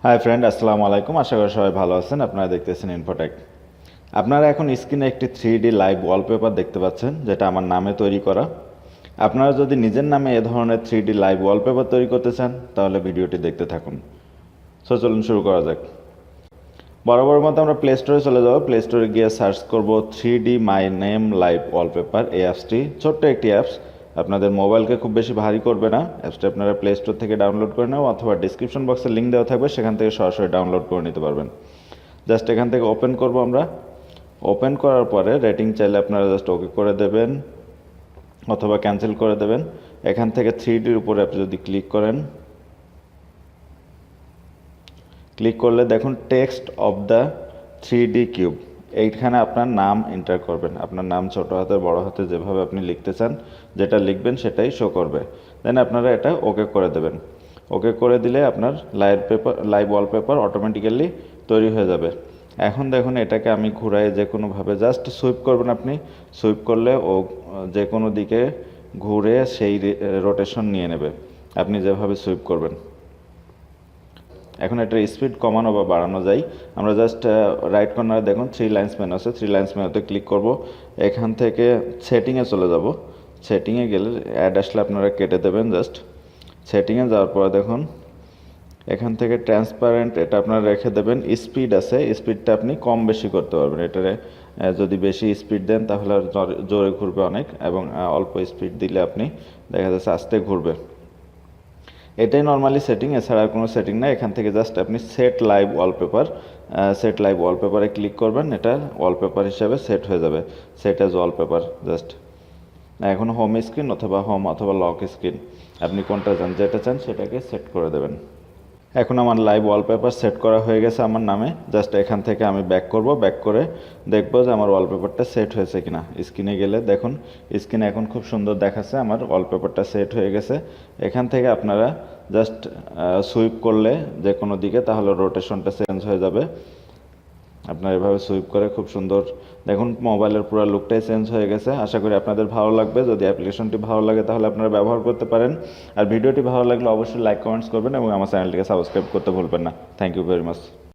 Hi friend, আসসালামু আলাইকুম। আশা করি সবাই ভালো আছেন। আপনারা দেখতেছেন ইনফোটেক। আপনারা এখন স্ক্রিনে একটি 3D লাইভ ওয়ালপেপার দেখতে পাচ্ছেন, যেটা আমার নামে তৈরি করা। আপনারা যদি নিজের নামে এ ধরনের 3D লাইভ ওয়ালপেপার তৈরি করতে চান, তাহলে ভিডিওটি দেখতে থাকুন। চলুন শুরু করা যাক। বরাবর মতো আমরা প্লে স্টোরে চলে যাব। প্লে স্টোরে গিয়ে সার্চ করব 3D my name live wallpaper. এই অ্যাপসটি ছোট্ট একটি অ্যাপস, আপনাদের মোবাইলকে খুব বেশি ভারী করবে না। অ্যাপসটা আপনারা প্লে স্টোর থেকে ডাউনলোড করে নেন, অথবা ডিসক্রিপশন বক্সে লিঙ্ক দেওয়া থাকবে, সেখান থেকে সরাসরি ডাউনলোড করে নিতে পারবেন। জাস্ট এখান থেকে ওপেন করব আমরা। ওপেন করার পরে রেটিং চাইলে আপনারা জাস্ট ওকে করে দেবেন অথবা ক্যান্সেল করে দেবেন। এখান থেকে 3Dর উপরে আপনি যদি ক্লিক করেন, ক্লিক করলে দেখুন text of the 3D cube. এইখানে আপনার নাম এন্টার করবেন। আপনার নাম ছোট হাতে বড় হাতে যেভাবে আপনি লিখতে চান, যেটা লিখবেন সেটাই শো করবে। দেন আপনারা এটা ওকে করে দেবেন। ওকে করে দিলে আপনার লাইভ ওয়ালপেপার অটোমেটিক্যালি তৈরি হয়ে যাবে। এখন দেখুন এটাকে আমি ঘুরাই যে কোনোভাবে জাস্ট সুইপ করবেন। আপনি সুইপ করলে ও যে কোনো দিকে ঘুরে সেই রোটেশন নিয়ে নেবে, আপনি যেভাবে সুইপ করবেন। এখন এটার স্পিড কমানো বা বাড়ানো যায়। আমরা জাস্ট রাইট কর্নারে দেখুন 3 লাইন্স মেনু আছে। 3 লাইন্স মেনুতে ক্লিক করব। এখান থেকে সেটিংয়ে চলে যাব। সেটিংয়ে গেলে অ্যাড আসলে আপনারা কেটে দেবেন। জাস্ট সেটিংয়ে যাওয়ার পরে দেখুন এখান থেকে ট্রান্সপারেন্ট এটা আপনারা রেখে দেবেন। স্পিড আছে, স্পিডটা আপনি কম বেশি করতে পারবেন। এটারে যদি বেশি স্পিড দেন তাহলে আর জোরে ঘুরবে অনেক, এবং অল্প স্পিড দিলে আপনি দেখা যাচ্ছে আস্তে ঘুরবে। এটাই নর্মালি সেটিং, এছাড়া আর কোনো সেটিং নাই। এখান থেকে জাস্ট আপনি সেট লাইভ ওয়ালপেপারে ক্লিক করবেন। এটা ওয়ালপেপার হিসাবে সেট হয়ে যাবে। Set as wallpaper. জাস্ট এখন হোম স্ক্রিন অথবা লক স্ক্রিন, আপনি কোনটা চান, যেটা চান সেটাকে সেট করে দেবেন। এখন আমার লাইভ ওয়ালপেপার সেট করা হয়ে গেছে আমার নামে। জাস্ট এখান থেকে আমি ব্যাক করব। ব্যাক করে দেখব যে আমার ওয়ালপেপারটা সেট হয়েছে কিনা। স্ক্রিনে গেলে দেখুন স্ক্রিনে এখন খুব সুন্দর দেখাচ্ছে আমার ওয়ালপেপারটা সেট হয়ে গেছে। এখান থেকে আপনারা জাস্ট সুইপ করলে যে কোনো দিকে, তাহলে রোটেশনটা চেঞ্জ হয়ে যাবে। আপনারা এভাবে সুইপ করে খুব সুন্দর দেখুন মোবাইলের পুরো লুকটাই চেঞ্জ হয়ে গেছে। আশা করি আপনাদের ভালো লাগবে। যদি অ্যাপ্লিকেশনটি ভালো লাগে তাহলে আপনারা ব্যবহার করতে পারেন। আর ভিডিওটি ভালো লাগলে অবশ্যই লাইক কমেন্টস করবেন এবং আমার চ্যানেলটিকে সাবস্ক্রাইব করতে ভুলবেন না। Thank you very much.